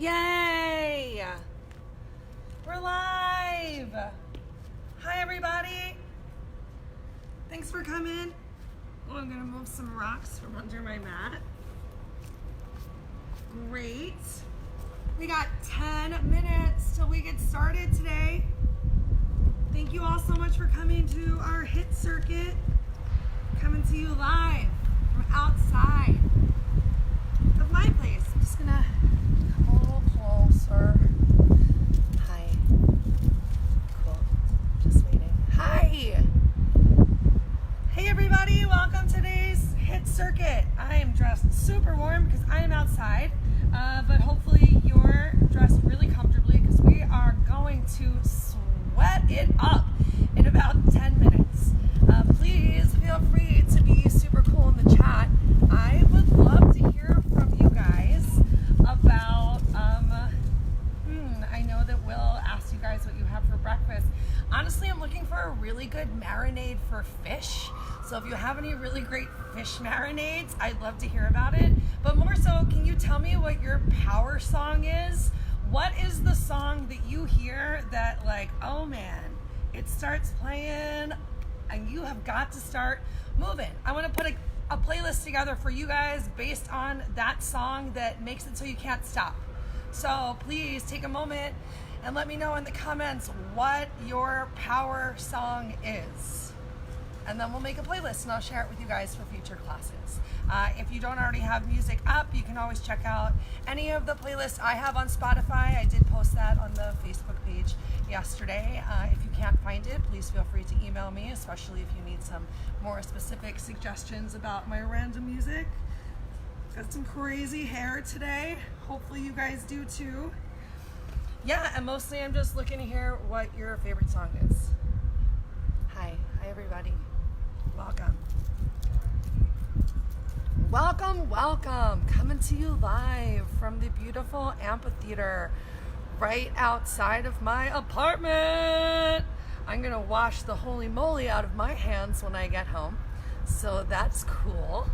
Yay! We're live! Hi everybody! Thanks for coming. Oh, I'm gonna move some rocks from under my mat. Great. We got 10 minutes till we get started today. Thank you all so much for coming to our HIIT circuit. Coming to you live from outside of my place. I'm just gonna come a little closer. Hi. Cool. Just waiting. Hi. Hey everybody, welcome to today's HIIT circuit. I am dressed super warm because I am outside, but hopefully you're dressed really comfortably because we are going to sweat it up in about 10 minutes. Please feel free to be super cool in the chat. I would love to hear from you guys about, I know that Will asked you guys what you have for breakfast. Honestly, I'm looking for a really good marinade for fish. So if you have any really great fish marinades, I'd love to hear about it. But more so, can you tell me what your power song is? What is the song that you hear that like, oh man, it starts playing and you have got to start moving? I want to put a playlist together for you guys based on that song that makes it so you can't stop. So please take a moment and let me know in the comments what your power song is. And then we'll make a playlist and I'll share it with you guys for future classes. If you don't already have music up, you can always check out any of the playlists I have on Spotify. I did post that on the Facebook page yesterday. If you can't find it, please feel free to email me, especially if you need some more specific suggestions about my random music. Got some crazy hair today. Hopefully you guys do too. Yeah, and mostly I'm just looking to hear what your favorite song is. Hi everybody. Welcome. Welcome. Coming to you live from the beautiful amphitheater right outside of my apartment. I'm gonna wash the holy moly out of my hands when I get home. So that's cool.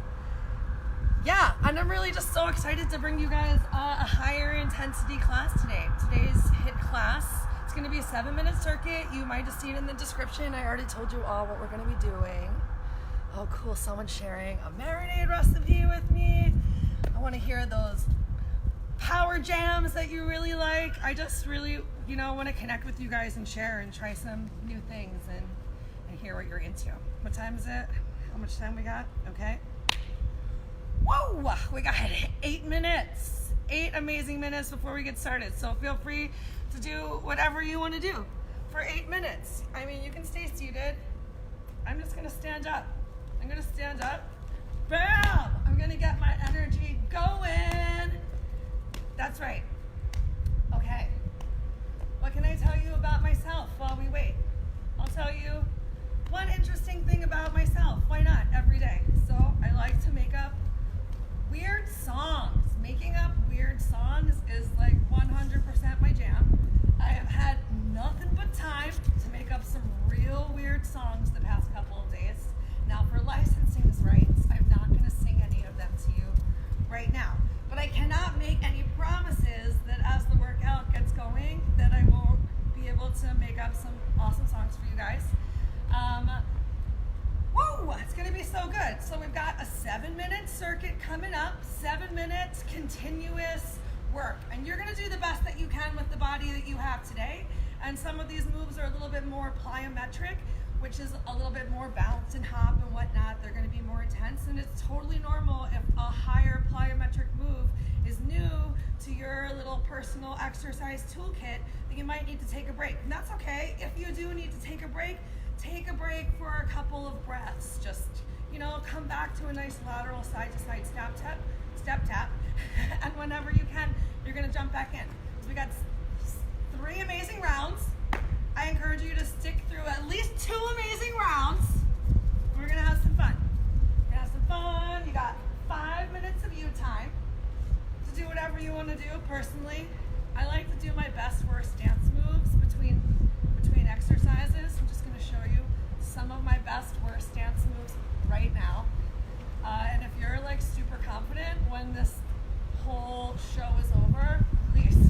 Yeah, and I'm really just so excited to bring you guys a higher intensity class today. Today's HIIT class, it's gonna be a 7-minute circuit. You might have seen in the description, I already told you all what we're gonna be doing. Oh cool, someone's sharing a marinade recipe with me. I wanna hear those power jams that you really like. I just really, wanna connect with you guys and share and try some new things and hear what you're into. What time is it? How much time we got? Okay. Whoa, we got 8 minutes. 8 amazing minutes before we get started. So feel free to do whatever you want to do for 8 minutes. I mean, you can stay seated. I'm just gonna stand up. I'm gonna stand up. Bam! I'm gonna get my energy going. That's right. Okay. What can I tell you about myself while we wait? I'll tell you one interesting thing about myself. Why not? Every day. So I like to make up weird songs. Making up weird songs is like 100% my jam. I have had nothing but time to make up some real weird songs the past couple of days. Now for licensing's rights, I'm not going to sing any of them to you right now. But I cannot make any promises that as the workout gets going, that I won't be able to make up some awesome songs for you guys. Woo! It's going to be so good. So we've got a 7-minute circuit coming up, 7 minutes continuous work. And you're going to do the best that you can with the body that you have today. And some of these moves are a little bit more plyometric, which is a little bit more bounce and hop and whatnot. They're going to be more intense. And it's totally normal if a higher plyometric move is new to your little personal exercise toolkit that you might need to take a break. And that's okay. If you do need to take a break for a couple of breaths. Just, come back to a nice lateral side-to-side step tap. And whenever you can, you're gonna jump back in. So we got 3 amazing rounds. I encourage you to stick through at least 2 amazing rounds. We're gonna have some fun. You got 5 minutes of you time to do whatever you wanna do. Personally, I like to do my best worst dance moves between exercises. I'm just gonna show you some of my best worst dance moves right now. And if you're like super confident when this whole show is over, please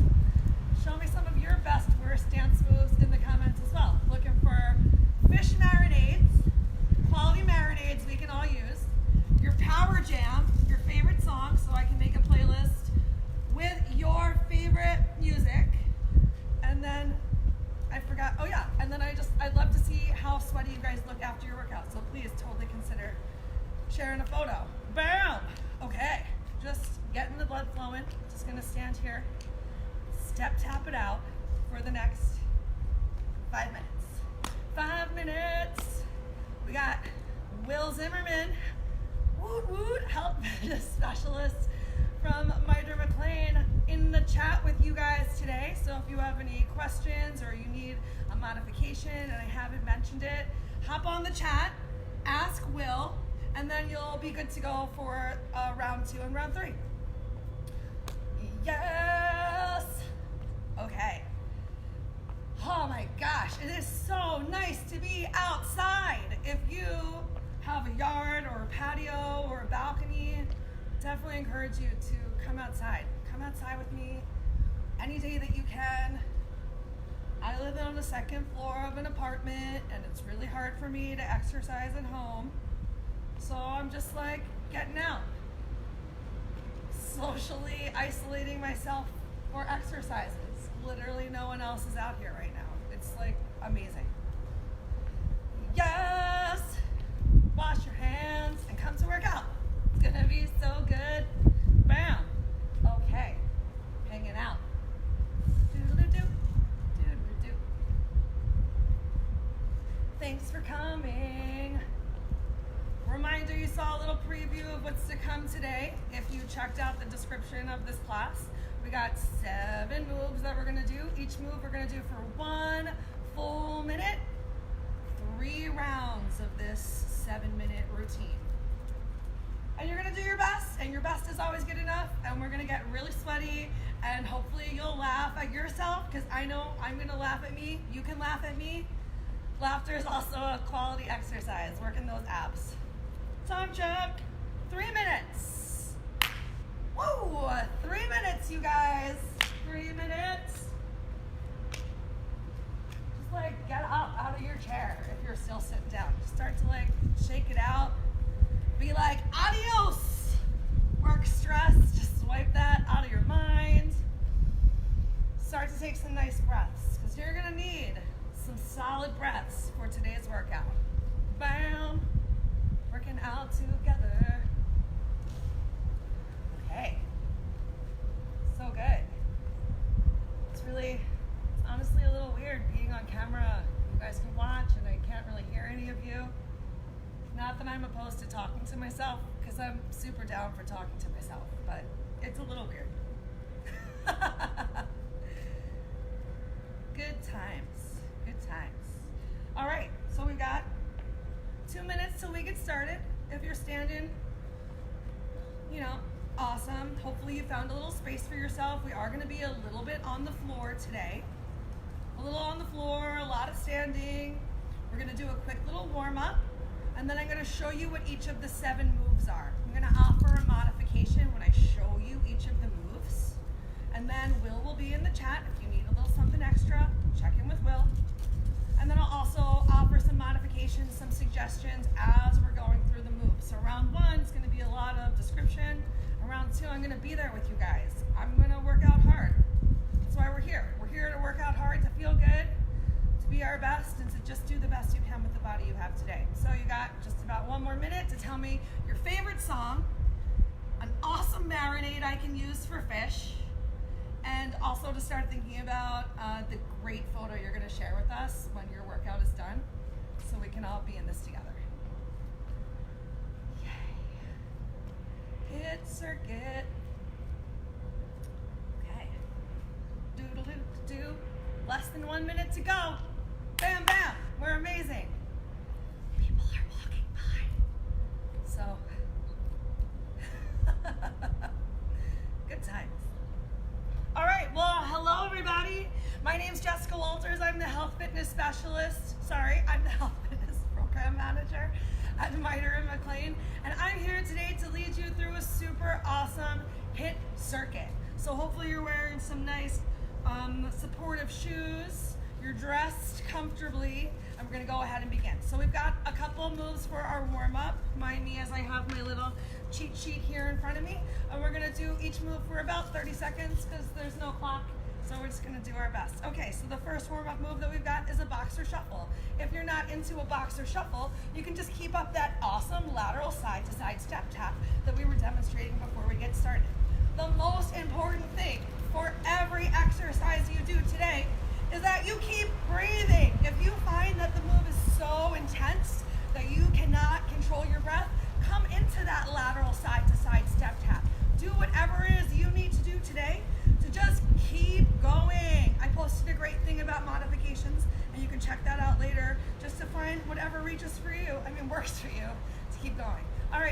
blood flowing. Just gonna stand here, step tap it out for the next 5 minutes. 5 minutes. We got Will Zimmerman, woot woot, health fitness specialist from Miter McLean, in the chat with you guys today. So if you have any questions or you need a modification and I haven't mentioned it, hop on the chat, ask Will, and then you'll be good to go for round 2 and round 3. Yes! Okay. Oh my gosh, it is so nice to be outside. If you have a yard or a patio or a balcony, definitely encourage you to come outside. Come outside with me any day that you can. I live on the 2nd floor of an apartment and it's really hard for me to exercise at home. So I'm just like getting out, socially isolating myself for exercises. Literally no one else is out here right now. It's like amazing. Yes! Wash your hands and come to work out. It's gonna be so good. Bam! Okay, hanging out. Doodle-doo, doodle-doo. Thanks for coming. Reminder, you saw a little preview of what's to come today. If you checked out the description of this class, we got 7 moves that we're gonna do. Each move we're gonna do for 1 full minute, 3 rounds of this 7-minute routine. And you're gonna do your best, and your best is always good enough, and we're gonna get really sweaty, and hopefully you'll laugh at yourself, because I know I'm gonna laugh at me, you can laugh at me. Laughter is also a quality exercise, working those abs. Time check, 3 minutes. Woo, 3 minutes, you guys, 3 minutes. Just like get up out of your chair if you're still sitting down. Just start to like shake it out. Be like, adios, work stress, just wipe that out of your mind. Start to take some nice breaths, because you're gonna need some solid breaths for today's workout. Bam, working out together. Okay, so good. It's honestly a little weird being on camera. You guys can watch and I can't really hear any of you. Not that I'm opposed to talking to myself, because I'm super down for talking to myself, but it's a little weird. Good times, good times. All right, so we've got 2 minutes till we get started. If you're standing, awesome. Hopefully you found a little space for yourself. We are gonna be a little bit on the floor today. A little on the floor, a lot of standing. We're gonna do a quick little warm up. And then I'm going to show you what each of the 7 moves are. I'm going to offer a modification when I show you each of the moves. And then Will be in the chat if you need a little something extra. Check in with Will. And then I'll also offer some modifications, some suggestions as we're going through the moves. So round 1 is going to be a lot of description. And round 2, I'm going to be there with you guys. I'm going to work out hard. That's why we're here. We're here to work out hard, to feel good, to be our best, and to just do the best you can with the body you have today. So you got just about 1 more minute to tell me your favorite song, an awesome marinade I can use for fish, and also to start thinking about the great photo you're going to share with us when your workout is done, so we can all be in this together. Yay. HIIT circuit. Okay. Doodle-doo-doo. Less than 1 minute to go. Bam, bam, we're amazing. People are walking by. So, good times. All right, well, hello everybody. My name's Jessica Walters. I'm the health fitness specialist. I'm the health fitness program manager at Miter McLean. And I'm here today to lead you through a super awesome HIIT circuit. So hopefully you're wearing some nice supportive shoes. You're dressed comfortably, and we're going to go ahead and begin. So we've got a couple of moves for our warm-up. Mind me as I have my little cheat sheet here in front of me. And we're going to do each move for about 30 seconds because there's no clock. So we're just going to do our best. Okay, so the first warm-up move that we've got is a boxer shuffle. If you're not into a boxer shuffle, you can just keep up that awesome lateral side-to-side step tap that we were demonstrating before we get started. The most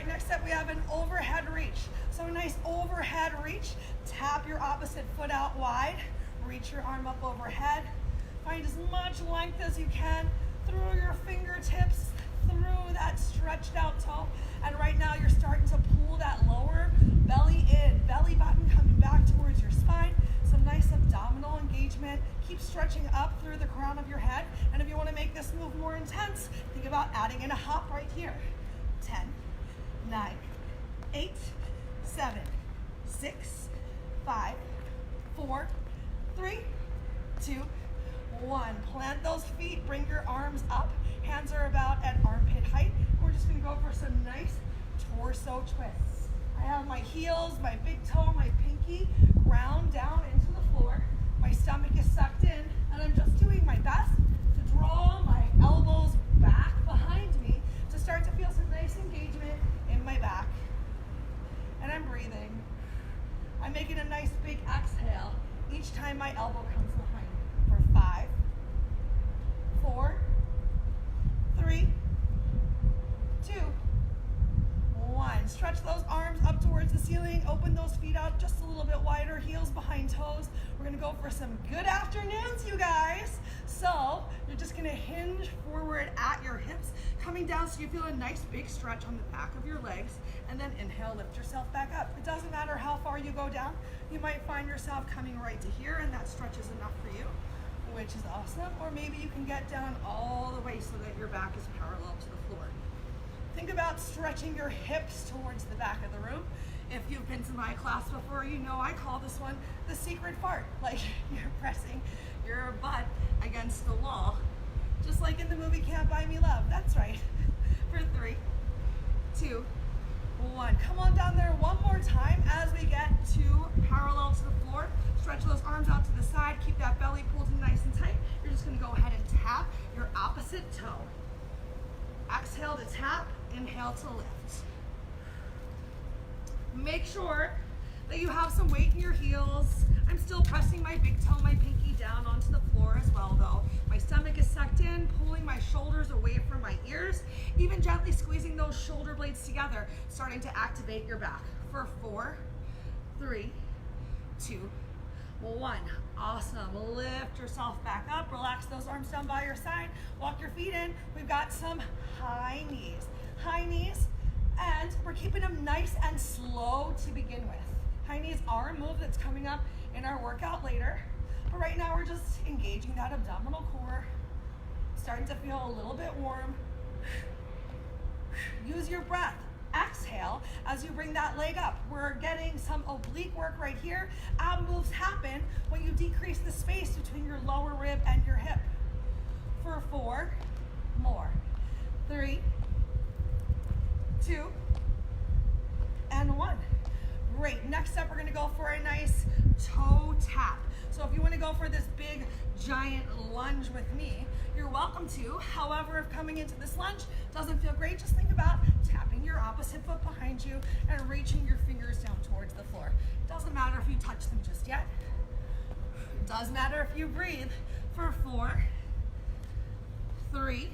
right, next up we have an overhead reach. So a nice overhead reach. Tap your opposite foot out wide. Reach your arm up overhead. Find as much length as you can through your fingertips, through that stretched out toe. And right now you're starting to pull that lower belly in, belly button coming back towards your spine. Some nice abdominal engagement. Keep stretching up through the crown of your head. And if you want to make this move more intense, think about adding in a hop right here. 10, 9, 8, 7, 6, 5, 4, 3, 2, 1. Plant those feet, bring your arms up. Hands are about at armpit height. We're just gonna go for some nice torso twists. I have my heels, my big toe, my pinky ground down into the floor. My stomach is sucked in, and I'm just doing my best to draw my elbows back behind me to start to feel some nice engagement in my back. And I'm breathing. I'm making a nice big exhale each time my elbow comes behind me. For 5, 4, 3, 2, 1. Stretch those arms up towards the ceiling. Open those feet out just a little bit wider. Heels behind toes. We're going to go for some good afternoons, you guys. So you're just going to hinge forward at your hips, coming down so you feel a nice big stretch on the back of your legs. And then inhale, lift yourself back up. It doesn't matter how far you go down. You might find yourself coming right to here, and that stretch is enough for you, which is awesome. Or maybe you can get down all the way so that your back is parallel to the floor. Think about stretching your hips towards the back of the room. If you've been to my class before, you know I call this one the secret fart. Like you're pressing your butt against the wall, just like in the movie Can't Buy Me Love. That's right. For 3, 2, 1. Come on down there one more time as we get to parallel to the floor. Stretch those arms out to the side. Keep that belly pulled in nice and tight. You're just going to go ahead and tap your opposite toe. Exhale to tap. Inhale to lift. Make sure that you have some weight in your heels. I'm still pressing my big toe, my pinky down onto the floor as well though. My stomach is sucked in, pulling my shoulders away from my ears, even gently squeezing those shoulder blades together, starting to activate your back. For 4, 3, 2, 1. Awesome. Lift yourself back up. Relax those arms down by your side. Walk your feet in. We've got some high knees. High knees, and we're keeping them nice and slow to begin with. High knees are a move that's coming up in our workout later, but right now we're just engaging that abdominal core, starting to feel a little bit warm. Use your breath. Exhale as you bring that leg up. We're getting some oblique work right here. Ab moves happen when you decrease the space between your lower rib and your hip. For 4 more. 3, 2, and 1. Great. Next up, we're going to go for a nice toe tap. So if you want to go for this big, giant lunge with me, you're welcome to. However, if coming into this lunge doesn't feel great, just think about tapping your opposite foot behind you and reaching your fingers down towards the floor. It doesn't matter if you touch them just yet. It does matter if you breathe. For 4, 3,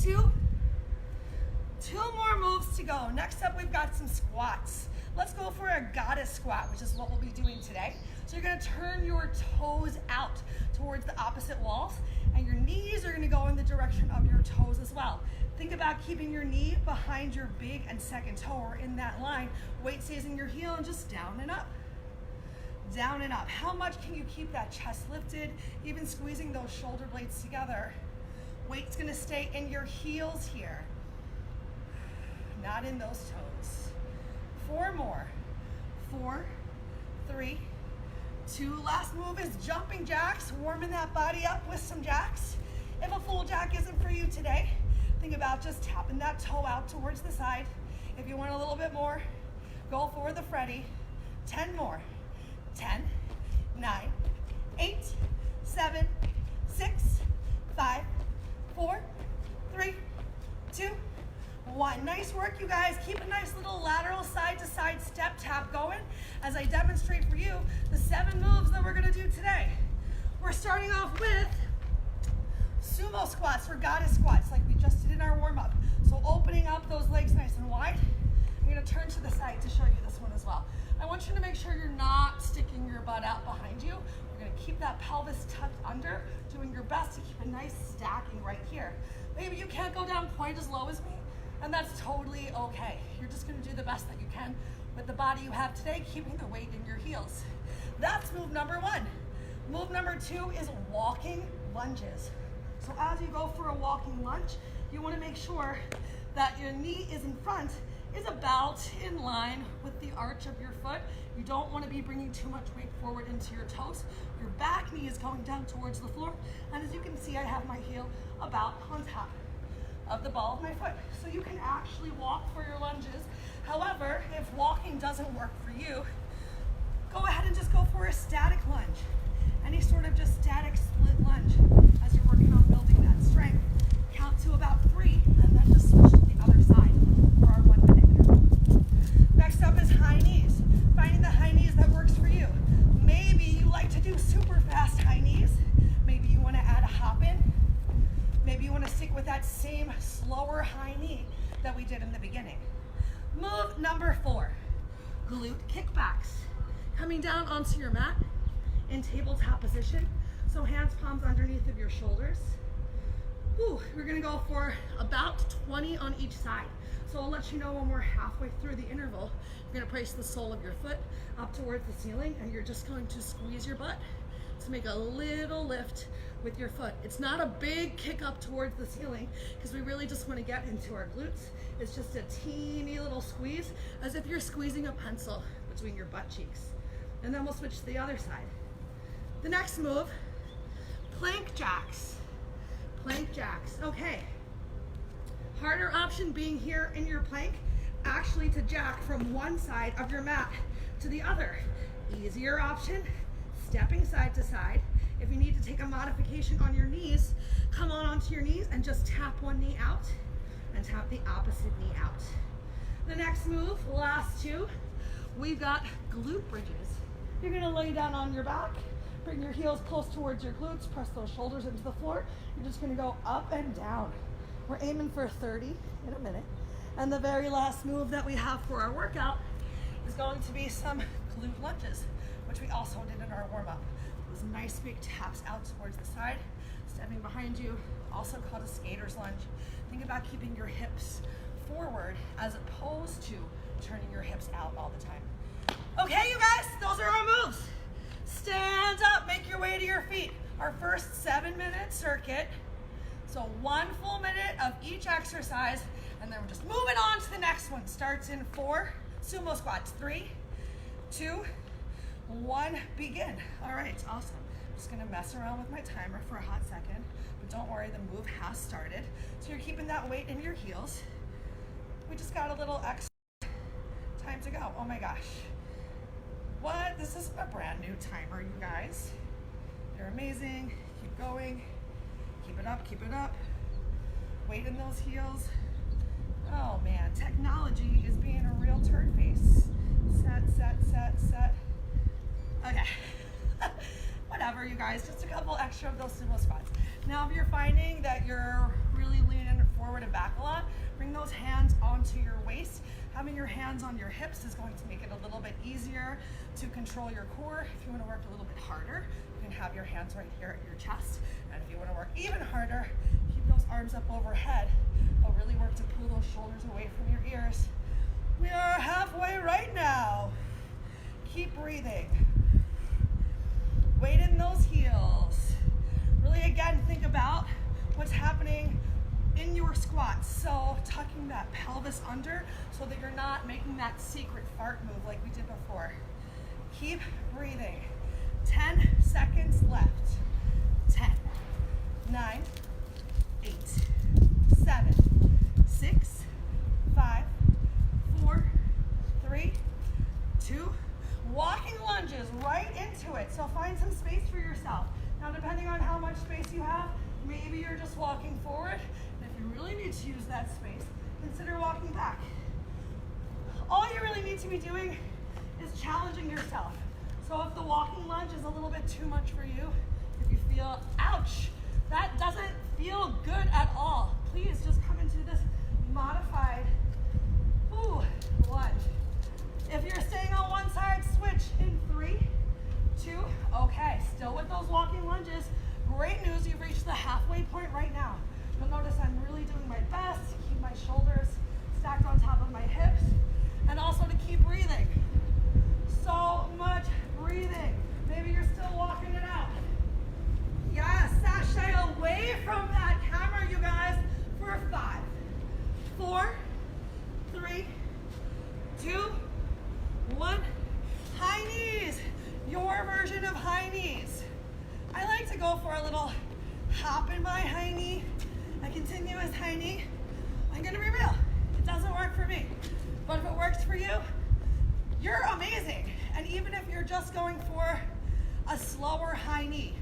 2, 2 more moves to go. Next up, we've got some squats. Let's go for a goddess squat, which is what we'll be doing today. So you're gonna turn your toes out towards the opposite walls, and your knees are gonna go in the direction of your toes as well. Think about keeping your knee behind your big and second toe, or in that line. Weight stays in your heel and just down and up. Down and up. How much can you keep that chest lifted, even squeezing those shoulder blades together? Weight's gonna stay in your heels here, not in those toes. 4 more. 4, 3, 2. Last move is jumping jacks, warming that body up with some jacks. If a full jack isn't for you today, think about just tapping that toe out towards the side. If you want a little bit more, go for the Freddy. 10 more. 10, 9, 8, 7, 6, 5, 4, 3, 2, 1. Nice work, you guys. Keep a nice little lateral side-to-side step tap going as I demonstrate for you the 7 moves that we're going to do today. We're starting off with sumo squats or goddess squats like we just did in our warm-up. So opening up those legs nice and wide. I'm gonna turn to the side to show you this one as well. I want you to make sure you're not sticking your butt out behind you. You're gonna keep that pelvis tucked under, doing your best to keep a nice stacking right here. Maybe you can't go down quite as low as me, and that's totally okay. You're just gonna do the best that you can with the body you have today, keeping the weight in your heels. That's move number one. Move number two is walking lunges. So as you go for a walking lunge, you wanna make sure that your knee is in front, is about in line with the arch of your foot. You don't wanna be bringing too much weight forward into your toes. Your back knee is going down towards the floor. And as you can see, I have my heel about on top of the ball of my foot. So you can actually walk for your lunges. However, if walking doesn't work for you, go ahead and just go for a static lunge. Any sort of just static split lunge as you're working on building that strength. Count to about 3 and then just switch to the other side for our 1 minute interval. Next up is high knees. Finding the high knees that works for you. Maybe you like to do super fast high knees. Maybe you want to add a hop in. Maybe you want to stick with that same slower high knee that we did in the beginning. Move number 4, glute kickbacks. Coming down onto your mat in tabletop position. So hands, palms underneath of your shoulders. We're gonna go for about 20 on each side. So I'll let you know when we're halfway through the interval. You're gonna place the sole of your foot up towards the ceiling and you're just going to squeeze your butt to make a little lift with your foot. It's not a big kick up towards the ceiling because we really just wanna get into our glutes. It's just a teeny little squeeze as if you're squeezing a pencil between your butt cheeks. And then we'll switch to the other side. The next move, plank jacks. Plank jacks, okay. Harder option being here in your plank, actually to jack from one side of your mat to the other. Easier option, stepping side to side. If you need to take a modification on your knees, come on onto your knees and just tap one knee out and tap the opposite knee out. The next move, last 2, we've got glute bridges. You're gonna lay down on your back, bring your heels close towards your glutes, press those shoulders into the floor. You're just gonna go up and down. We're aiming for 30 in a minute. And the very last move that we have for our workout is going to be some glute lunges, which we also did in our warm-up. Those nice big taps out towards the side, stepping behind you, also called a skater's lunge. Think about keeping your hips forward as opposed to turning your hips out all the time. Okay, you guys, those are our moves. Stand up, make your way to your feet. Our first 7-minute circuit. So 1 full minute of each exercise, and then we're just moving on to the next one. Starts in 4 sumo squats. 3, 2, 1, begin. All right, awesome. I'm just gonna mess around with my timer for a hot second, but don't worry, the move has started. So you're keeping that weight in your heels. We just got a little extra time to go. Oh my gosh. What? This is a brand new timer, you guys. You're amazing. Keep going. Keep it up, keep it up. Weight in those heels. Oh man, technology is being a real turd face. Set, set, set, set. Okay. Whatever, you guys. Just a couple extra of those sumo squats. Now, if you're finding that you're really leaning forward and back a lot, bring those hands onto your waist. Having your hands on your hips is going to make it a little bit easier to control your core. If you want to work a little bit harder, you can have your hands right here at your chest. And if you want to work even harder, keep those arms up overhead, but really work to pull those shoulders away from your ears. We are halfway right now. Keep breathing. Weight in those heels. Really, again, think about what's happening in your squats. So tucking that pelvis under so that you're not making that secret fart move like we did before. Keep breathing. 10 seconds left. 10, 9, 8, 7, 6, 5, 4, 3, 2. Walking lunges right into it. So find some space for yourself. Now, depending on how much space you have, maybe you're just walking forward. And if you really need to use that space, consider walking back. All you really need to be doing is challenging yourself. So if the walking lunge is a little bit too much for you, if you feel, ouch, that doesn't feel good at all, please just come into this modified lunge. If you're staying on one side, switch in 3, 2, okay, still with those walking lunges. Great news, you've reached the halfway point right now. You'll notice I'm really doing my best to keep my shoulders stacked on top of my hips and also to keep breathing. So much breathing. Maybe you're still walking it out. Yes, sashay away from that camera, you guys, for 5, 4, 3, 2, 1. High knees, your version of high knees. I like to go for a little hop in my high knee, a continuous high knee. I'm gonna be real, it doesn't work for me. But if it works for you, you're amazing. And even if you're just going for a slower high knee,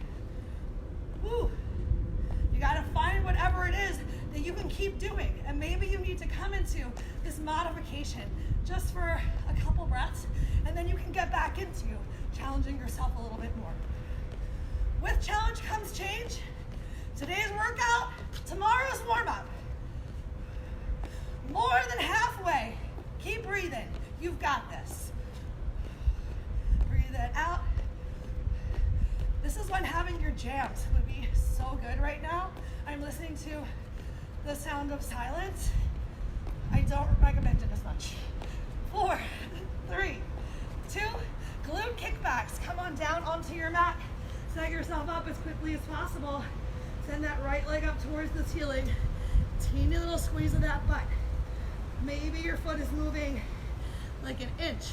woo, you gotta find whatever it is that you can keep doing. And maybe you need to come into this modification just for a couple breaths, and then you can get back into challenging yourself a little bit more. With challenge comes change. Today's workout, tomorrow's warm-up. More than halfway. Keep breathing. You've got this. Breathe it out. This is when having your jams would be so good right now. I'm listening to the sound of silence. I don't recommend it as much. 4, 3, 2, glute kickbacks. Come on down onto your mat. Set yourself up as quickly as possible. Send that right leg up towards the ceiling. Teeny little squeeze of that butt. Maybe your foot is moving like an inch.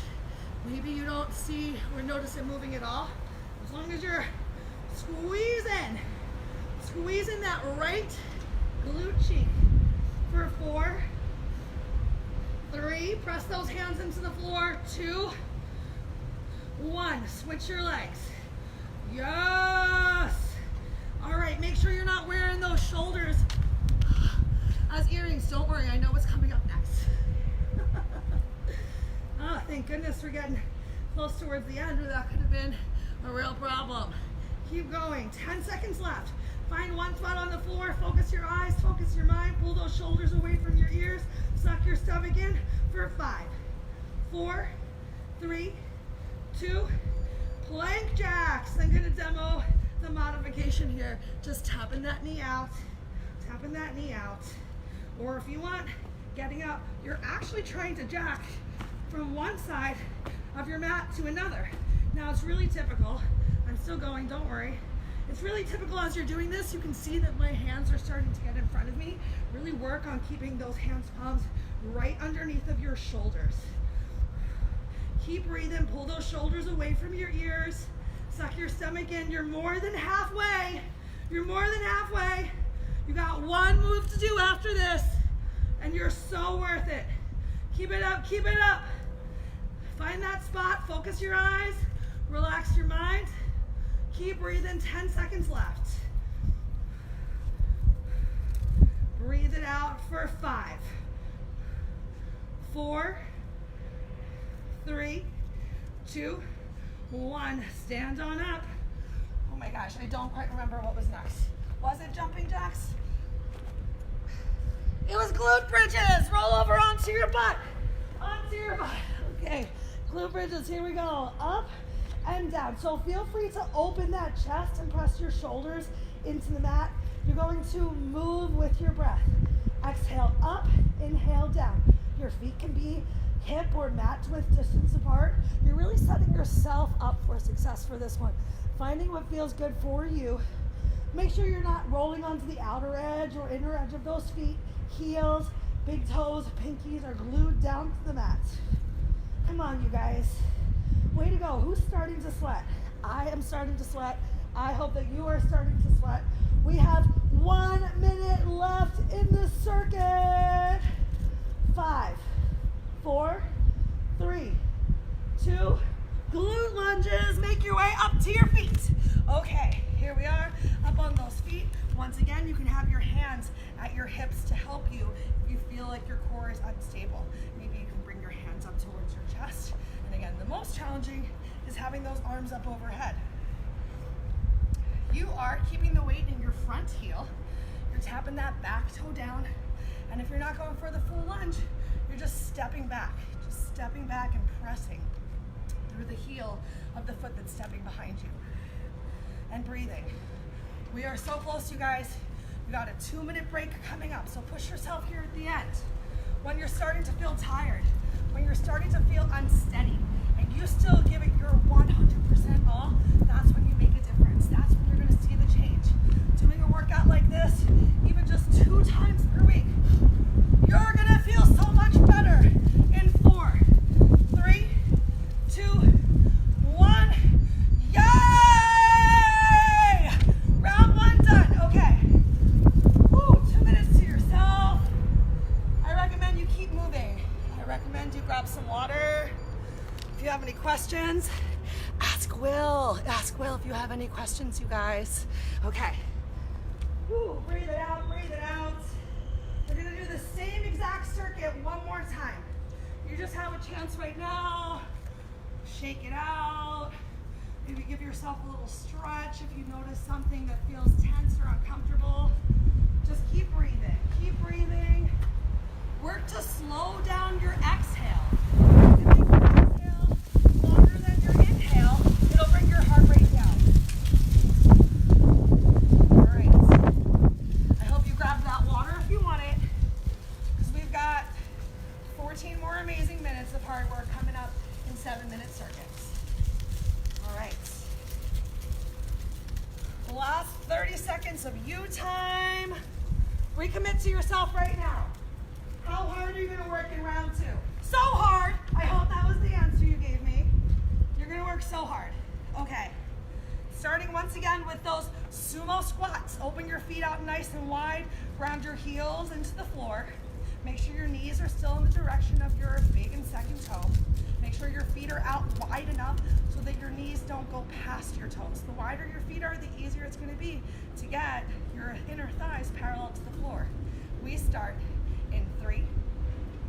Maybe you don't see or notice it moving at all. As long as you're squeezing that right glute cheek. For 4, 3, press those hands into the floor. 2, 1, switch your legs. Yes. All right, make sure you're not wearing those shoulders as earrings. Don't worry, I know what's coming up next. Oh, thank goodness we're getting close towards the end, or that could have been a real problem. Keep going, 10 seconds left. Find one spot on the floor, focus your eyes, focus your mind, pull those shoulders away from your ears, suck your stomach in for 5, 4, 3, 2, plank jacks. I'm gonna demo the modification here. Just tapping that knee out, tapping that knee out. Or if you want, getting up, you're actually trying to jack from one side of your mat to another. Now it's really typical, I'm still going, don't worry. It's really typical as you're doing this, you can see that my hands are starting to get in front of me. Really work on keeping those hands palms right underneath of your shoulders. Keep breathing, pull those shoulders away from your ears. Suck your stomach in, you're more than halfway. You're more than halfway. You got one move to do after this, and you're so worth it. Keep it up, keep it up. Find that spot, focus your eyes, relax your mind. Keep breathing, 10 seconds left. Breathe it out for 5, 4, 3, 2, 1. Stand on up. Oh my gosh, I don't quite remember what was next. Was it jumping jacks? It was glute bridges. Roll over onto your butt. Onto your butt. Okay, glute bridges, here we go. Up and down. So feel free to open that chest and press your shoulders into the mat. You're going to move with your breath. Exhale up, inhale down. Your feet can be hip or mat width distance apart. You're really setting yourself up for success for this one. Finding what feels good for you. Make sure you're not rolling onto the outer edge or inner edge of those feet. Heels, big toes, pinkies are glued down to the mat. Come on, you guys. Way to go. Who's starting to sweat? I am starting to sweat. I hope that you are starting to sweat. We have 1 minute left in the circuit. 5, 4, 3, 2, glute lunges. Make your way up to your feet. Okay, here we are, up on those feet. Once again, you can have your hands at your hips to help you if you feel like your core is unstable. Maybe you can bring your hands up towards your chest. And again, the most challenging is having those arms up overhead. You are keeping the weight in your front heel. You're tapping that back toe down. And if you're not going for the full lunge, you're just stepping back and pressing through the heel of the foot that's stepping behind you. And breathing. We are so close, you guys. We got a 2-minute break coming up, so push yourself here at the end. When you're starting to feel tired, when you're starting to feel unsteady, and you still give it your 100% all, that's when you make a difference. That's when you're gonna see the change. Doing a workout like this, even just 2 times per week, you're gonna feel so much better in 4, 3, 2, 1. Yay! Round 1 done. Okay. Woo, 2 minutes to yourself. I recommend you keep moving. I recommend you grab some water. If you have any questions, ask Will. Ask Will if you have any questions, you guys. Okay. Woo, breathe it out, breathe it out. We're gonna do the same exact circuit one more time. You just have a chance right now. Shake it out. Maybe give yourself a little stretch if you notice something that feels tense or uncomfortable. Just keep breathing, keep breathing. Work to slow down your exhale. If you make your exhale longer than your inhale, it'll bring your heart rate down. All right. I hope you grabbed that water if you want it, because we've got 14 more amazing minutes of hard work coming up in 7-minute circuits. All right. The last 30 seconds of you time. Recommit to yourself right now. How hard are you going to work in round 2? So hard. I hope that was the answer you gave me. You're going to work so hard. Okay. Starting once again with those sumo squats. Open your feet out nice and wide. Ground your heels into the floor. Make sure your knees are still in the direction of your big and second toe. Make sure your feet are out wide enough so that your knees don't go past your toes. The wider your feet are, the easier it's going to be to get your inner thighs parallel to the floor. We start in 3,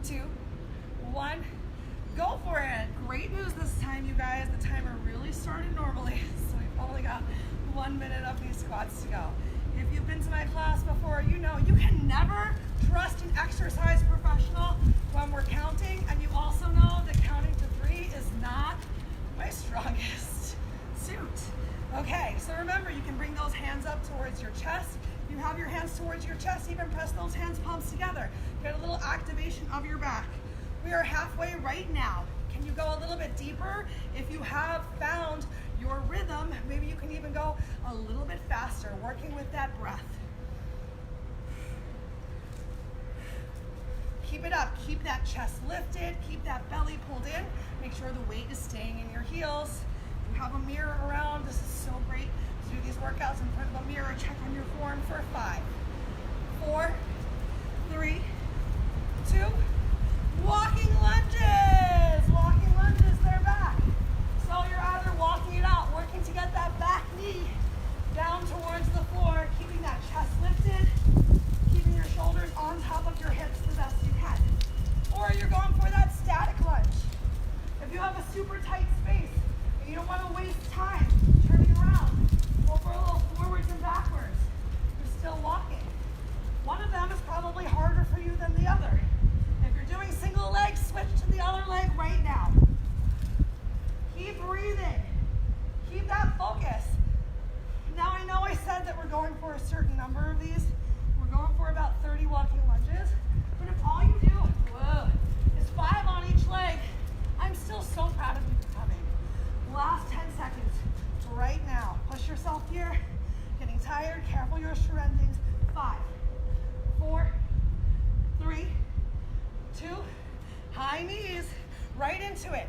2, 1. Go for it. Great news this time, you guys. The timer really started normally, so we've only got 1 minute of these squats to go. If you've been to my class before, you know you can never trust an exercise professional when we're counting, and you also know that counting to 3 is not my strongest suit. Okay, so remember, you can bring those hands up towards your chest. If you have your hands towards your chest, even press those hands palms together. Get a little activation of your back. We are halfway right now. Can you go a little bit deeper? If you have found your rhythm, maybe you can even go a little bit faster, working with that breath. Keep it up. Keep that chest lifted. Keep that belly pulled in. Make sure the weight is staying in your heels. If you have a mirror around, this is so great to do these workouts in front of a mirror. Check on your form for 5, 4, 3, 2. Walking lunges. Walking lunges, they're back. So you're either walking it out, working to get that back knee down towards the floor, keeping that chest lifted, keeping your shoulders on top of your hips the best you can. Or you're going for that static lunge. If you have a super tight space and you don't want to waste time turning around, go for a little forwards and backwards. You're still walking. One of them is probably harder for you than the other. If you're doing single leg, switch to the other leg right now. Keep breathing. Keep that focus. Now I know I said that we're going for a certain number of these. We're going for about 30 walking lunges. But if all you do is 5 on each leg, I'm still so proud of you for coming. Last 10 seconds right now. Push yourself here. Getting tired. Careful your surroundings. 5, 4, 3, 2. High knees. Right into it.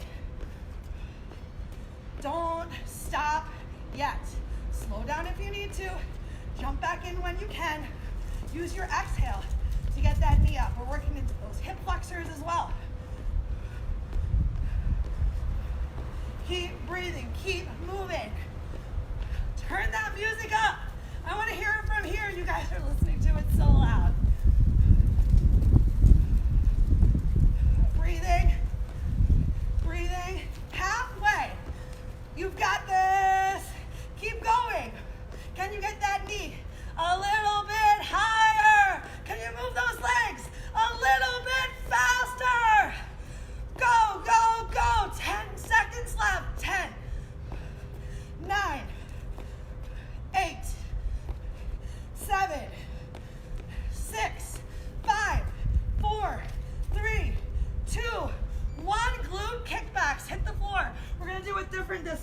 Don't stop yet. Slow down if you need to. Jump back in when you can. Use your exhale to get that knee up. We're working into those hip flexors as well. Keep breathing. Keep moving. Turn that music up. I want to hear it from here. You guys are listening to it so loud. Breathing. Breathing. Halfway. You've got this. Keep going. Can you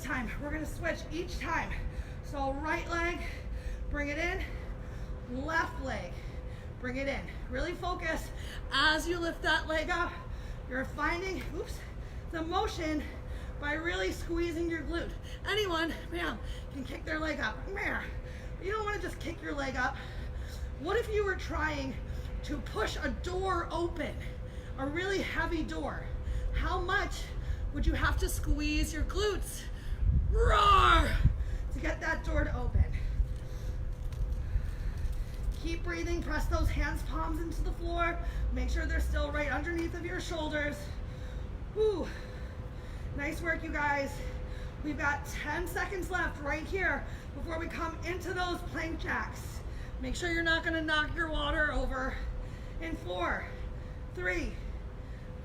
time. We're gonna switch each time. So right leg, bring it in. Left leg, bring it in. Really focus as you lift that leg up. You're finding, the motion by really squeezing your glute. Anyone, can kick their leg up. You don't want to just kick your leg up. What if you were trying to push a door open, a really heavy door? How much would you have to squeeze your glutes? Roar! To get that door to open. Keep breathing, press those hands, palms into the floor. Make sure they're still right underneath of your shoulders. Whew. Nice work, you guys. We've got 10 seconds left right here before we come into those plank jacks. Make sure you're not gonna knock your water over. In 4, 3,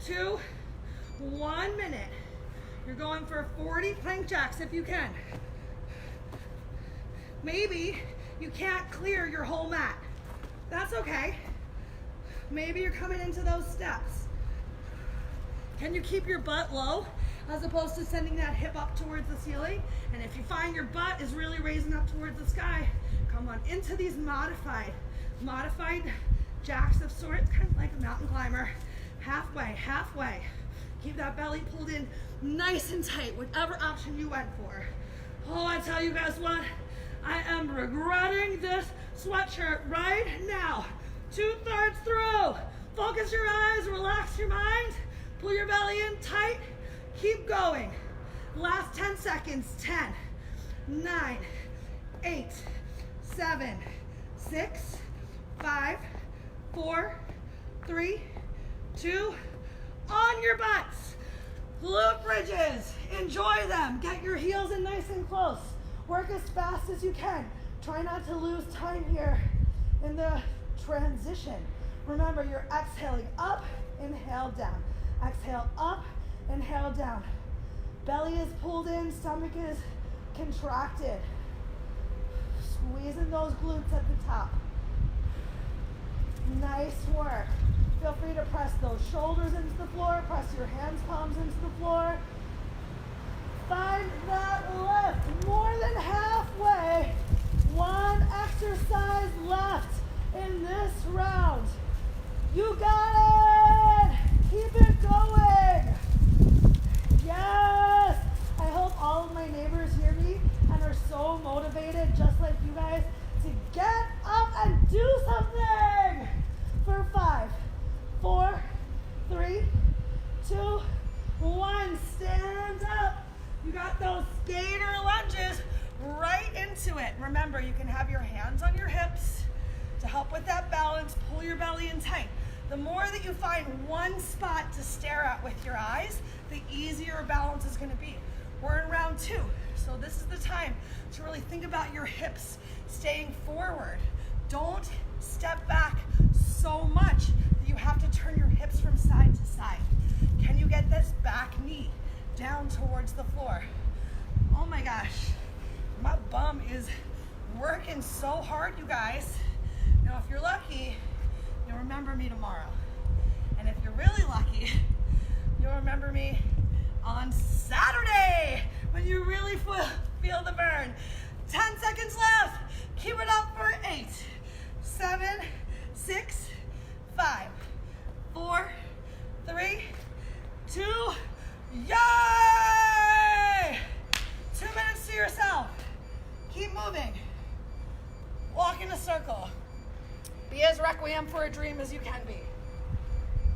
2, 1 minute. You're going for 40 plank jacks if you can. Maybe you can't clear your whole mat. That's okay. Maybe you're coming into those steps. Can you keep your butt low as opposed to sending that hip up towards the ceiling? And if you find your butt is really raising up towards the sky, come on into these modified jacks of sorts, kind of like a mountain climber. Halfway. Keep that belly pulled in nice and tight, whatever option you went for. Oh, I tell you guys what, I am regretting this sweatshirt right now. 2/3 through. Focus your eyes, relax your mind, pull your belly in tight, keep going. Last 10 seconds. 10, 9, 8, 7, 6, 5, 4, 3, 2, on your butts. Glute bridges, enjoy them. Get your heels in nice and close. Work as fast as you can. Try not to lose time here in the transition. Remember, you're exhaling up, inhale down. Exhale up, inhale down. Belly is pulled in, stomach is contracted. Squeezing those glutes at the top. Nice work. Feel free to press those shoulders into the floor, press your hands, palms into the floor. Find that lift, more than halfway. One exercise left in this round. You got it! Keep it going! Yes! I hope all of my neighbors hear me and are so motivated, just like you guys, to get up and do something! For 5, 4, 3, 2, 1. Stand up. You got those skater lunges right into it. Remember, you can have your hands on your hips to help with that balance. Pull your belly in tight. The more that you find one spot to stare at with your eyes, the easier balance is going to be. We're in round 2, so this is the time to really think about your hips staying forward. Don't step back so much that you have to turn your hips from side to side. Can you get this back knee down towards the floor? Oh my gosh, my bum is working so hard, you guys. Now, if you're lucky, you'll remember me tomorrow. And if you're really lucky, you'll remember me on Saturday when you really feel the burn. 10 seconds left. Keep it up for 8, 7, 6, 5, 4, 3, 2, yay! 2 minutes to yourself. Keep moving. Walk in a circle. Be as requiem for a dream as you can be.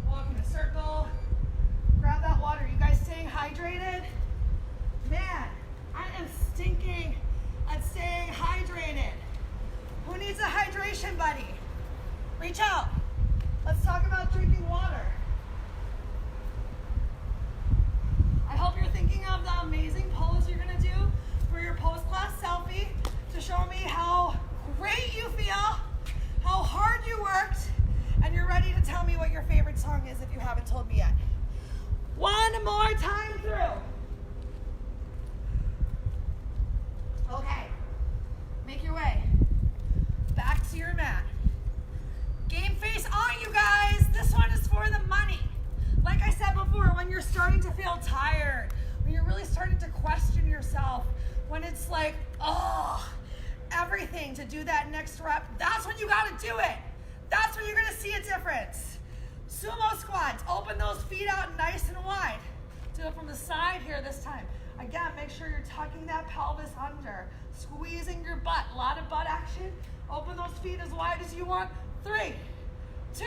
Walk in a circle. Grab that water. You guys staying hydrated? Man, I am stinking at staying hydrated. Who needs a hydration buddy? Reach out. Let's talk about drinking water. I hope you're thinking of the amazing pose you're gonna do for your post-class selfie to show me how great you feel, how hard you worked, and you're ready to tell me what your favorite song is if you haven't told me yet. One more time through. like, oh, everything to do that next rep, that's when you gotta do it. That's when you're gonna see a difference. Sumo squats, open those feet out nice and wide. Do it from the side here this time. Again, make sure you're tucking that pelvis under, squeezing your butt. A lot of butt action. Open those feet as wide as you want. 3, 2,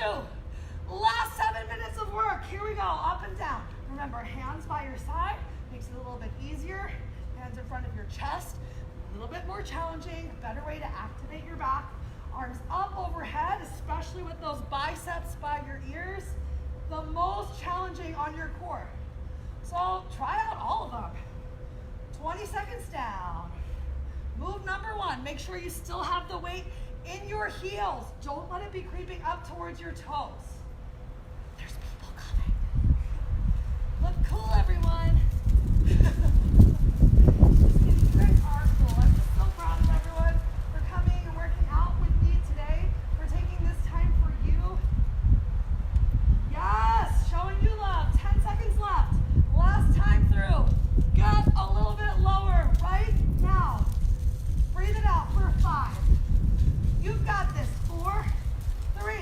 last 7 minutes of work. Here we go, up and down. Remember, hands by your side, makes it a little bit easier. Hands in front of your chest, a little bit more challenging, better way to activate your back. Arms up overhead, especially with those biceps by your ears, the most challenging on your core. So try out all of them. 20 seconds down. Move number 1, make sure you still have the weight in your heels. Don't let it be creeping up towards your toes. There's people coming. Look cool, everyone. Great article. I'm just so proud of everyone for coming and working out with me today, for taking this time for you. Yes, showing you love. 10 seconds left. Last time through. Get a little bit lower right now. Breathe it out for 5. You've got this. 4, 3,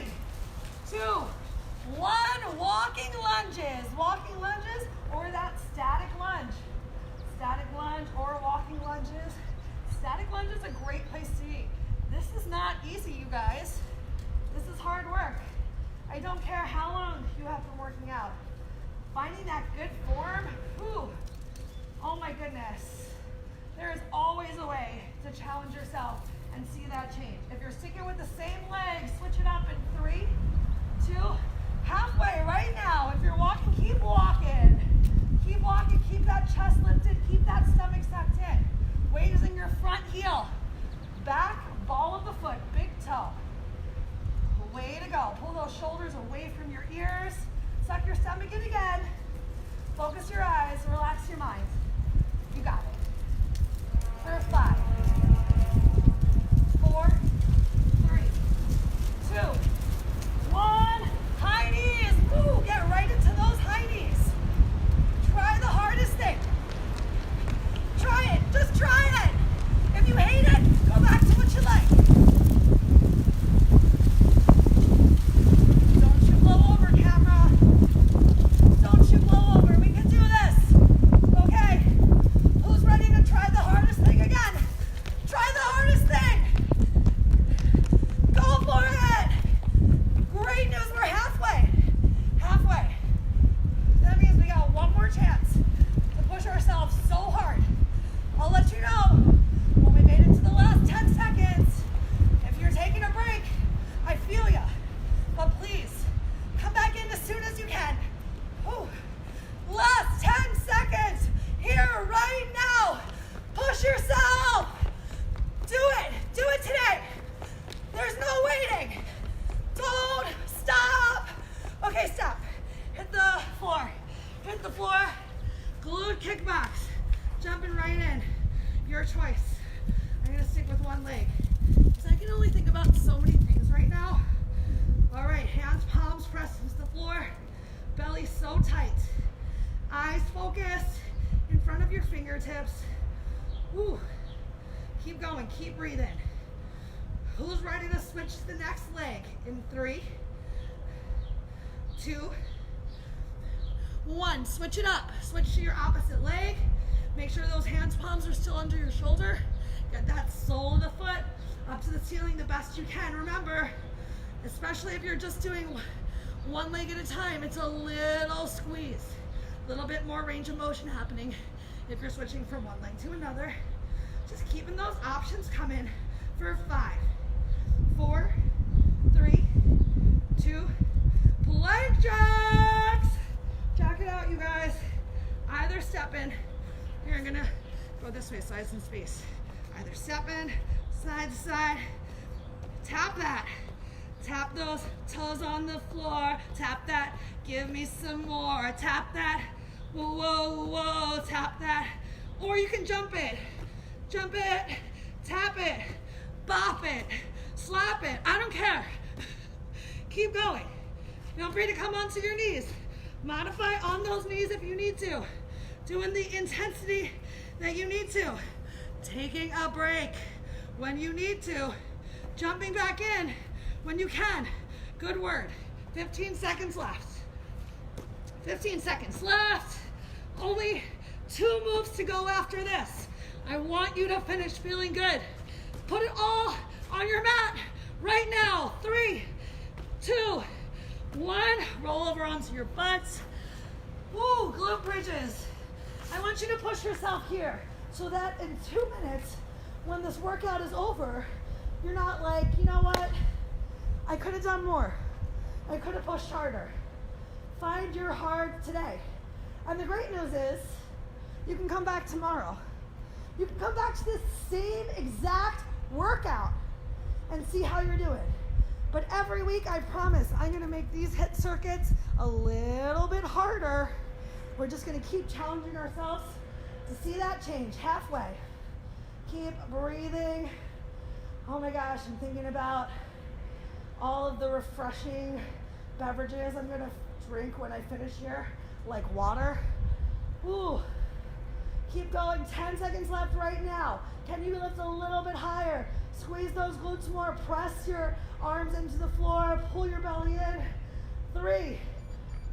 2, 1. Walking lunges. Walking lunges or that static lunge. Static lunge or walking lunges. Static lunge is a great place to be. This is not easy, you guys. This is hard work. I don't care how long you have been working out. Finding that good form, whew, oh my goodness. There is always a way to challenge yourself and see that change. If you're sticking with the same leg, switch it up in 3, 2, halfway right now. If you're walking, keep walking. Keep walking, keep that chest lifted, keep that stomach sucked in. Weight is in your front heel. Back, ball of the foot, big toe. Way to go. Pull those shoulders away from your ears. Suck your stomach in again. Focus your eyes, relax your mind. You got it. For 5, 4, 3, 2, 1. High knees. Woo, get right into those high knees. Try the hardest thing. Try it. Just try it. If you hate it, go back to what you like. Don't you blow over, camera. Don't you blow over. We can do this. Okay. Who's ready to try the hardest thing again? Try the hardest thing. Go for it. Great news. We're halfway. Halfway. That means we got one more chance to push ourselves so hard. I'll let you know when we made it to the last 10 seconds. If you're taking a break, I feel ya. But please, come back in as soon as you can. Whew. Last 10 seconds, here, right now. Push yourself. Do it today. There's no waiting. Don't stop. Okay, stop. Hit the floor. Hit the floor. Glute kickbacks. Jumping right in. Your choice. I'm gonna stick with one leg because I can only think about so many things right now. All right, hands, palms pressed into the floor. Belly so tight. Eyes focused in front of your fingertips. Woo. Keep going, keep breathing. Who's ready to switch to the next leg? In 3, 2, 1. Switch it up. Switch to your opposite leg. Make sure those hands, palms are still under your shoulder. Get that sole of the foot up to the ceiling the best you can. Remember, especially if you're just doing one leg at a time, it's a little squeeze. A little bit more range of motion happening if you're switching from one leg to another. Just keeping those options coming for 5, 4, 3, 2, plank jacks. Jack it out, you guys. Either step in. Here, I'm gonna go this way, size and space. Either step in, side to side. Tap that. Tap those toes on the floor. Tap that. Give me some more. Tap that. Whoa, whoa, whoa. Tap that. Or you can jump it. Jump it. Tap it. Bop it. Slap it. I don't care. Keep going. Feel free to come onto your knees. Modify on those knees if you need to. Doing the intensity that you need to. taking a break when you need to, jumping back in when you can. Good word. 15 seconds left. 15 seconds left. Only 2 moves to go after this. I want you to finish feeling good. Put it all on your mat right now. 3, 2, 1. Roll over onto your butts. Woo, glute bridges. I want you to push yourself here so that in 2 minutes, when this workout is over, you're not like, you know what? I could have done more. I could have pushed harder. Find your hard today. And the great news is, you can come back tomorrow. You can come back to this same exact workout and see how you're doing. But every week, I promise, I'm gonna make these HIIT circuits a little bit harder. We're just gonna keep challenging ourselves to see that change halfway. Keep breathing. Oh my gosh, I'm thinking about all of the refreshing beverages I'm gonna drink when I finish here, like water. Ooh. Keep going, 10 seconds left right now. Can you lift a little bit higher? Squeeze those glutes more, press your arms into the floor, pull your belly in. 3,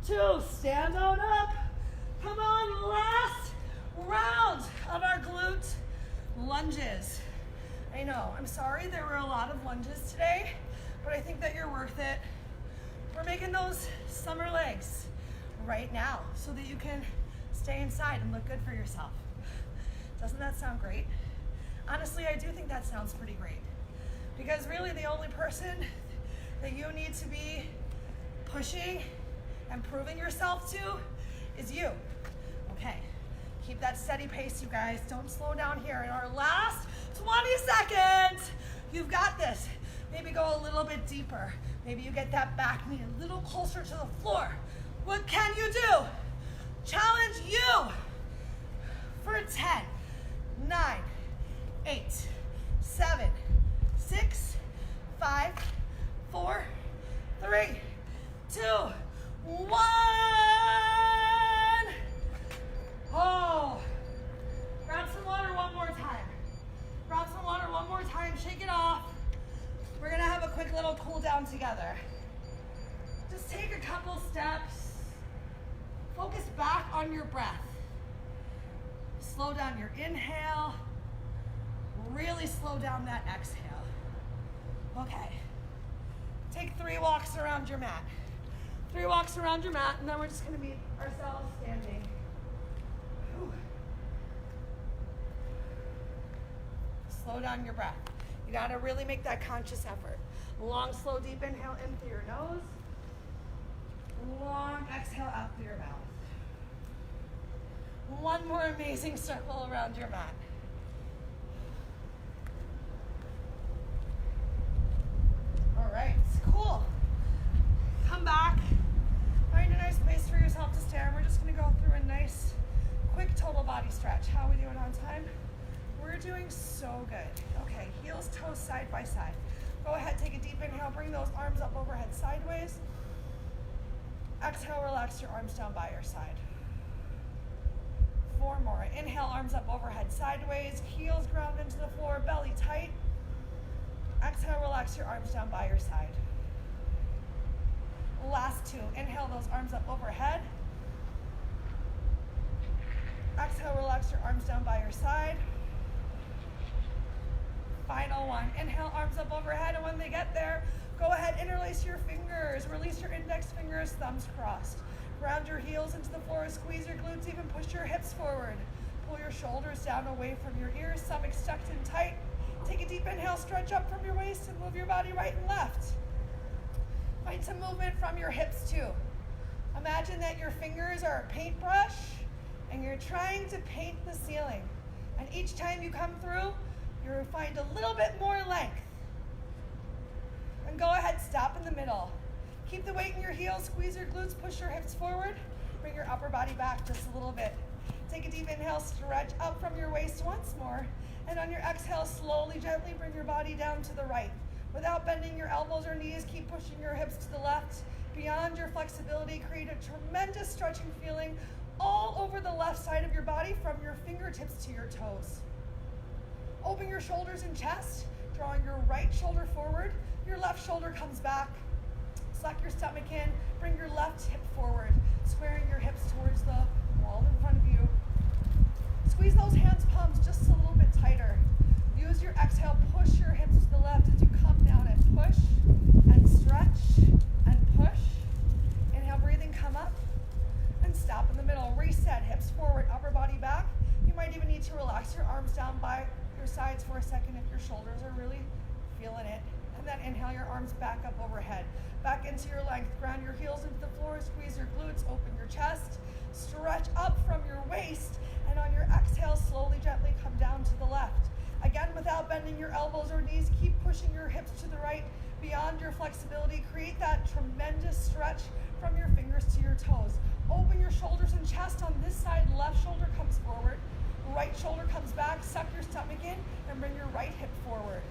2, stand on up. Come on, last round of our glute lunges. I know, I'm sorry there were a lot of lunges today, but I think that you're worth it. We're making those summer legs right now so that you can stay inside and look good for yourself. Doesn't that sound great? Honestly, I do think that sounds pretty great, because really the only person that you need to be pushing and proving yourself to is you. Okay, keep that steady pace, you guys. Don't slow down here. In our last 20 seconds, you've got this. Maybe go a little bit deeper. Maybe you get that back knee a little closer to the floor. What can you do? Challenge you for 10, 9, 8, 7, 6, 5, 4, 3, 2, 1. Oh, grab some water one more time. Grab some water one more time, shake it off. We're gonna have a quick little cool down together. Just take a couple steps. Focus back on your breath. Slow down your inhale. Really slow down that exhale. Okay. Take 3 walks around your mat. 3 walks around your mat, and then we're just gonna meet ourselves standing. Whew. Slow down your breath. You gotta really make that conscious effort. Long, slow, deep inhale in through your nose. Long exhale out through your mouth. One more amazing circle around your mat. All right, cool. Come back. Find a nice place for yourself to stand. We're just gonna go through a nice, quick total body stretch. How are we doing on time? We're doing so good. Okay, heels, toes, side by side. Go ahead, take a deep inhale, bring those arms up overhead sideways. Exhale, relax your arms down by your side. 4 more. Inhale, arms up overhead sideways, heels ground into the floor, belly tight. Exhale, relax your arms down by your side. Last 2. Inhale those arms up overhead. Exhale, relax your arms down by your side. Final 1. Inhale, arms up overhead, and when they get there, go ahead, interlace your fingers. Release your index fingers, thumbs crossed. Ground your heels into the floor, squeeze your glutes, even push your hips forward. Pull your shoulders down away from your ears, stomach tucked in tight. Take a deep inhale, stretch up from your waist, and move your body right and left. Find some movement from your hips too. Imagine that your fingers are a paintbrush, and you're trying to paint the ceiling. And each time you come through, you'll find a little bit more length. And go ahead, stop in the middle. Keep the weight in your heels, squeeze your glutes, push your hips forward. Bring your upper body back just a little bit. Take a deep inhale, stretch up from your waist once more. And on your exhale, slowly, gently bring your body down to the right. Without bending your elbows or knees, keep pushing your hips to the left. Beyond your flexibility, create a tremendous stretching feeling all over the left side of your body from your fingertips to your toes. Open your shoulders and chest, drawing your right shoulder forward, your left shoulder comes back. Suck your stomach in, bring your left hip forward, squaring your hips towards the wall in front of you. Squeeze those hands palms just a little bit tighter. Use your exhale, push your hips to the left as you come down and push and stretch and push. Inhale, breathing, come up and stop in the middle. Reset, hips forward, upper body back. You might even need to relax your arms down by your sides for a second if your shoulders are really feeling it. And then inhale your arms back up overhead. Back into your length. Ground your heels into the floor. Squeeze your glutes. Open your chest. Stretch up from your waist. And on your exhale, slowly, gently come down to the left. Again, without bending your elbows or knees, keep pushing your hips to the right beyond your flexibility. Create that tremendous stretch from your fingers to your toes. Open your shoulders and chest on this side. Left shoulder comes forward. Right shoulder comes back. Suck your stomach in and bring your right hip forward.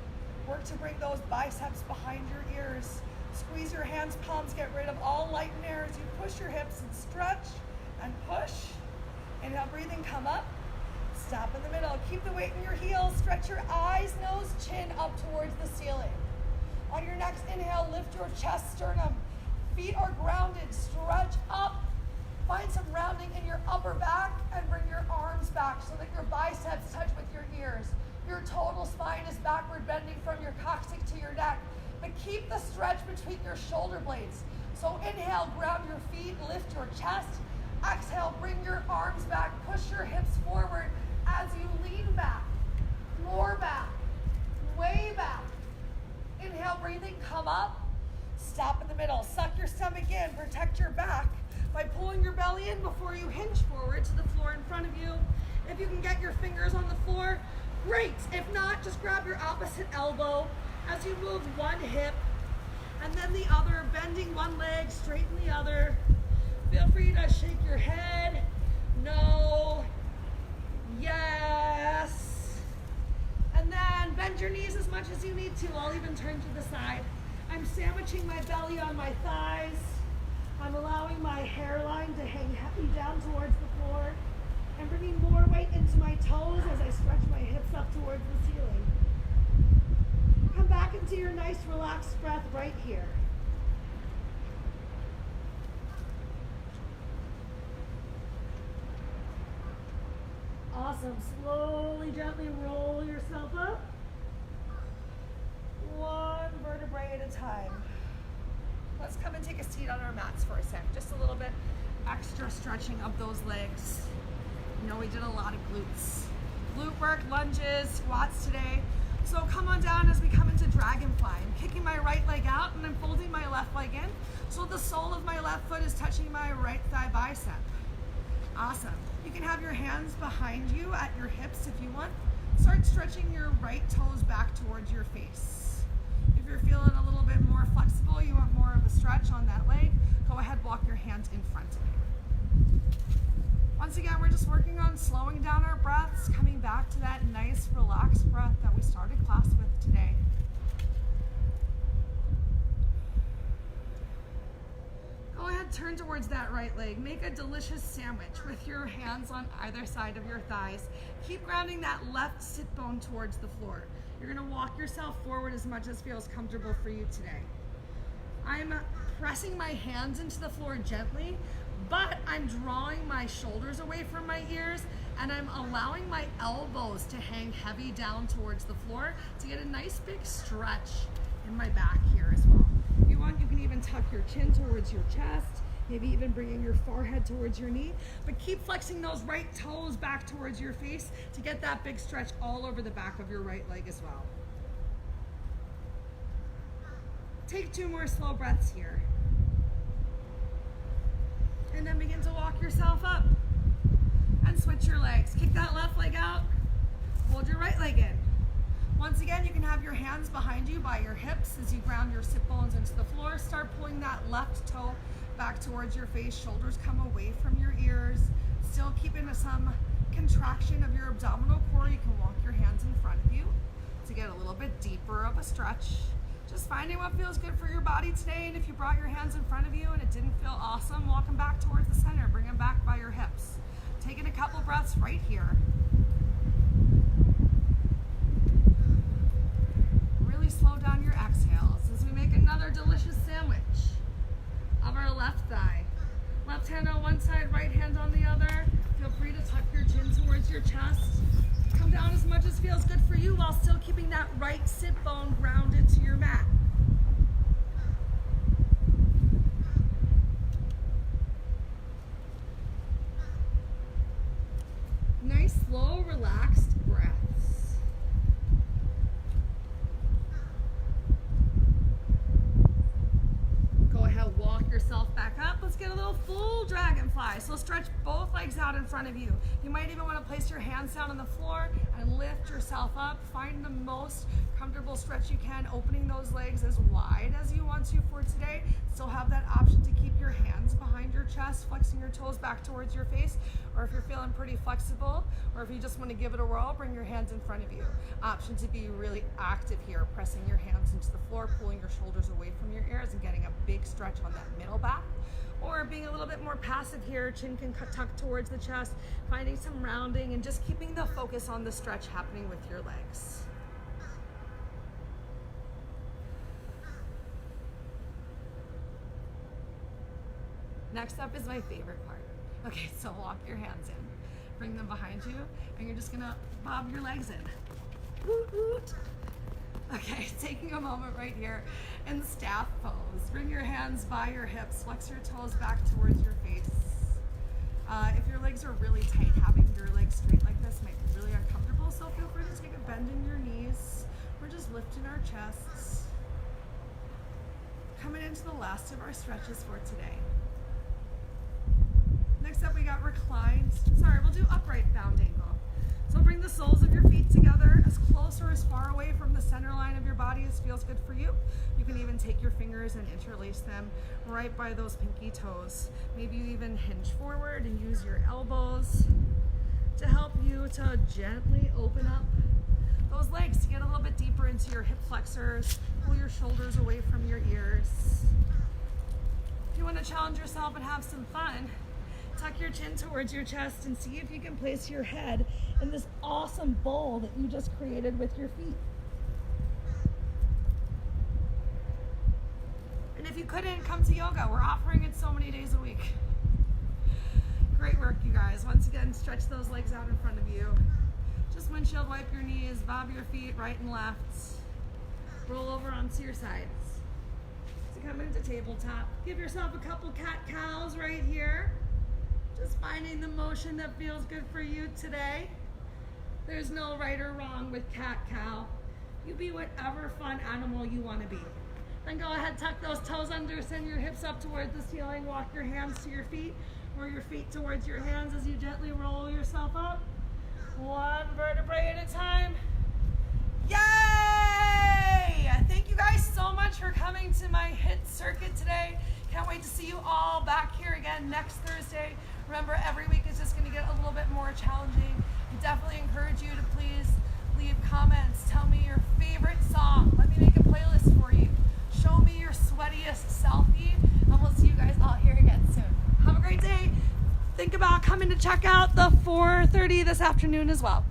Work to bring those biceps behind your ears. Squeeze your hands, palms, get rid of all light and air as you push your hips and stretch and push. Inhale, breathing, come up. Stop in the middle. Keep the weight in your heels. Stretch your eyes, nose, chin up towards the ceiling. On your next inhale, lift your chest, sternum. Feet are grounded. Stretch up. Find some rounding in your upper back and bring your arms back so that your biceps touch with your ears. Your total spine is backward bending from your coccyx to your neck, but keep the stretch between your shoulder blades. So inhale, ground your feet, lift your chest. Exhale, bring your arms back, push your hips forward as you lean back, more back, way back. Inhale, breathing, come up, stop in the middle. Suck your stomach in, protect your back by pulling your belly in before you hinge forward to the floor in front of you. If you can get your fingers on the floor, great. If not, just grab your opposite elbow as you move one hip and then the other, bending one leg, straighten the other. Feel free to shake your head. No. Yes. And then bend your knees as much as you need to. I'll even turn to the side. I'm sandwiching my belly on my thighs. I'm allowing my hairline to hang heavy down towards the floor and bringing more weight into my toes as I stretch my hips up towards the ceiling. Come back into your nice relaxed breath right here. Awesome. Slowly, gently roll yourself up. One vertebrae at a time. Let's come and take a seat on our mats for a sec. Just a little bit extra stretching of those legs. You know, we did a lot of glutes. Glute work, lunges, squats today. So come on down as we come into dragonfly. I'm kicking my right leg out and I'm folding my left leg in. So the sole of my left foot is touching my right thigh bicep. Awesome. You can have your hands behind you at your hips if you want. Start stretching your right toes back towards your face. If you're feeling a little bit more flexible, you want more of a stretch on that leg, go ahead, walk your hands in front of you. Once again, we're just working on slowing down our breaths, coming back to that nice relaxed breath that we started class with today. Go ahead, turn towards that right leg. Make a delicious sandwich with your hands on either side of your thighs. Keep grounding that left sit bone towards the floor. You're gonna walk yourself forward as much as feels comfortable for you today. I'm pressing my hands into the floor gently, but I'm drawing my shoulders away from my ears and I'm allowing my elbows to hang heavy down towards the floor to get a nice big stretch in my back here as well. If you want, you can even tuck your chin towards your chest, maybe even bringing your forehead towards your knee, but keep flexing those right toes back towards your face to get that big stretch all over the back of your right leg as well. Take 2 more slow breaths here. And then begin to walk yourself up and switch your legs. Kick that left leg out, hold your right leg in. Once again, you can have your hands behind you by your hips as you ground your sit bones into the floor. Start pulling that left toe back towards your face. Shoulders come away from your ears. Still keeping some contraction of your abdominal core. You can walk your hands in front of you to get a little bit deeper of a stretch. Just finding what feels good for your body today. And if you brought your hands in front of you and it didn't feel awesome, walk them back towards the center. Bring them back by your hips. Taking a couple breaths right here. them down as much as feels good for you while still keeping that right sit bone grounded to your mat. Nice, slow, relaxed breaths. Go ahead, walk yourself back up. Let's get a little full dragonfly. So stretch both legs out in front of you. You might even want to place your hands down on the floor and lift yourself up. Find the most comfortable stretch you can, opening those legs as wide as you want to for today. Still have that option to keep your hands behind your chest, flexing your toes back towards your face, or if you're feeling pretty flexible, or if you just want to give it a whirl, bring your hands in front of you. Option to be really active here, pressing your hands into the floor, pulling your shoulders away from your ears and getting a big stretch on that middle back. Or being a little bit more passive here, chin can tuck towards the chest, finding some rounding and just keeping the focus on the stretch happening with your legs. Next up is my favorite part. Okay, so walk your hands in, bring them behind you, and you're just gonna bob your legs in. Woot woot. Okay, taking a moment right here in staff pose. Bring your hands by your hips, flex your toes back towards your face. If your legs are really tight, having your legs straight like this might be really uncomfortable, so feel free to take a bend in your knees. We're just lifting our chests. Coming into the last of our stretches for today. Next up, we got we'll do upright bound angle. So bring the soles of your feet together as close or as far away from the center line of your body as feels good for you. You can even take your fingers and interlace them right by those pinky toes. Maybe you even hinge forward and use your elbows to help you to gently open up those legs to get a little bit deeper into your hip flexors. Pull your shoulders away from your ears. If you want to challenge yourself and have some fun, tuck your chin towards your chest and see if you can place your head in this awesome bowl that you just created with your feet. And if you couldn't, come to yoga. We're offering it so many days a week. Great work, you guys. Once again, stretch those legs out in front of you. Just windshield wipe your knees, bob your feet right and left. Roll over onto your sides. So come into tabletop. Give yourself a couple cat-cows right here. Just finding the motion that feels good for you today. There's no right or wrong with cat-cow. You be whatever fun animal you want to be. Then go ahead, tuck those toes under, send your hips up towards the ceiling, walk your hands to your feet, or your feet towards your hands as you gently roll yourself up. One vertebrae at a time. Yay! Thank you guys so much for coming to my HIIT circuit today. Can't wait to see you all back here again next Thursday. Remember, every week is just going to get a little bit more challenging. I definitely encourage you to please leave comments. Tell me your favorite song. Let me make a playlist for you. Show me your sweatiest selfie, and we'll see you guys all here again soon. Have a great day. Think about coming to check out the 4:30 this afternoon as well.